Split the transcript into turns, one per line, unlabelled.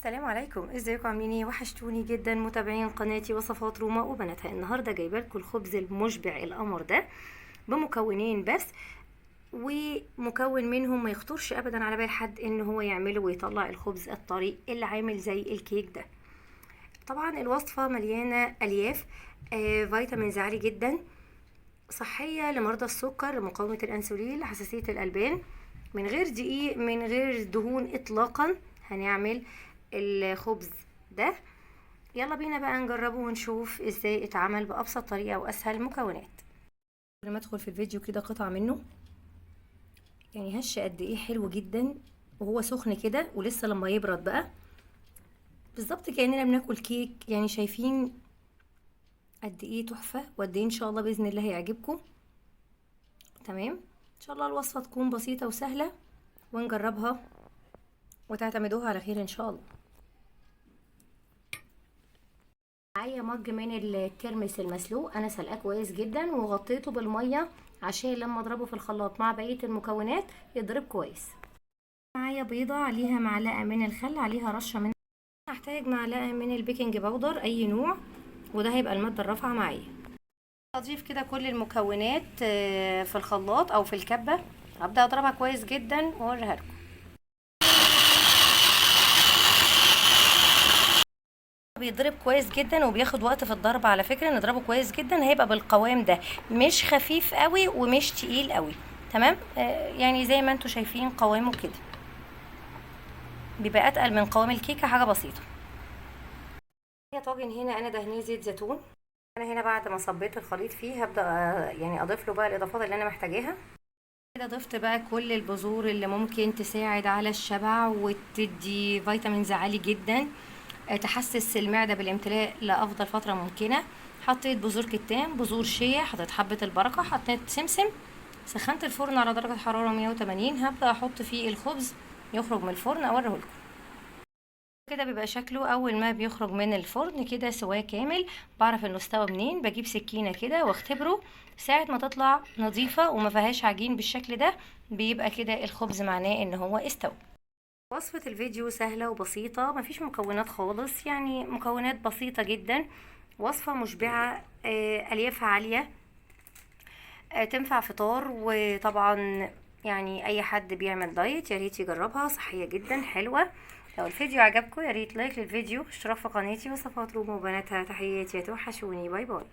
السلام عليكم، ازيكم عاملين ايه؟ وحشتوني جدا متابعين قناتي وصفات روما وبناتها. النهارده جايبه لكم الخبز المشبع القمر ده بمكونين بس، ومكون منهم ما يخطرش ابدا على بال حد ان هو يعمله ويطلع الخبز الطري اللي عامل زي الكيك ده. طبعا الوصفه مليانه الياف، فيتامينز عالي جدا، صحيه لمرضى السكر، لمقاومه الانسولين، لحساسيه الالبان، من غير دقيق، من غير دهون اطلاقا. هنعمل الخبز ده. يلا بينا بقى نجربه ونشوف ازاي اتعمل بابسط طريقه واسهل مكونات. قبل ما ادخل في الفيديو كده قطعه منه، يعني هش قد ايه حلو جدا وهو سخن كده، ولسه لما يبرد بقى بالظبط كاننا بناكل كيك. يعني شايفين قد ايه تحفه، وقد ايه ان شاء الله باذن الله هيعجبكم. تمام، ان شاء الله الوصفه تكون بسيطه وسهله ونجربها وتعتمدوها على خير ان شاء الله. معايا مج من الترمس المسلوق، انا سلقاه كويس جدا وغطيته بالميه عشان لما اضربه في الخلاط مع بقيه المكونات يضرب كويس. معايا بيضه، عليها معلقه من الخل، عليها رشه من، هحتاج معلقه من البيكنج باودر اي نوع، وده هيبقى الماده الرافعه معايا. اضيف كده كل المكونات في الخلاط او في الكبه، هبدا اضربها كويس جدا واوريها لكم. بيضرب كويس جدا وبياخد وقت في الضرب، على فكره نضربه كويس جدا هيبقى بالقوام ده، مش خفيف قوي ومش تقيل قوي. تمام، يعني زي ما انتم شايفين قوامه كده، بيبقى اتقل من قوام الكيكه حاجه بسيطه. طاجن هنا انا دهنيه زيت زيتون. انا هنا بعد ما صبيت الخليط فيه هبدا يعني اضيف له بقى الاضافات اللي انا محتاجاها. كده ضفت بقى كل البذور اللي ممكن تساعد على الشبع وتدي فيتامينز عالي جدا، تحسس المعدة بالامتلاء لأفضل فترة ممكنة. حطيت بذور كتان، بذور شيا، حطيت حبة البركة، حطيت سمسم. سخنت الفرن على درجة حرارة 180. هبدأ أحط فيه الخبز يخرج من الفرن أوريهولكم. كده بيبقى شكله أول ما بيخرج من الفرن كده سواه كامل. بعرف إنه استوى منين، بجيب سكينة كده واختبره. ساعة ما تطلع نظيفة وما فيهاش عجين بالشكل ده، بيبقى كده الخبز معناه إن هو استوى. وصفة الفيديو سهلة وبسيطة، مفيش مكونات خالص، يعني مكونات بسيطة جدا. وصفة مشبعة، أليافها عالية، تنفع فطار. وطبعا يعني أي حد بيعمل دايت ياريت يجربها، صحية جدا حلوة. لو الفيديو عجبكم ياريت لايك للفيديو، اشتراك في قناتي وصفات روما وبناتها. تحياتي، توحشوني، باي باي.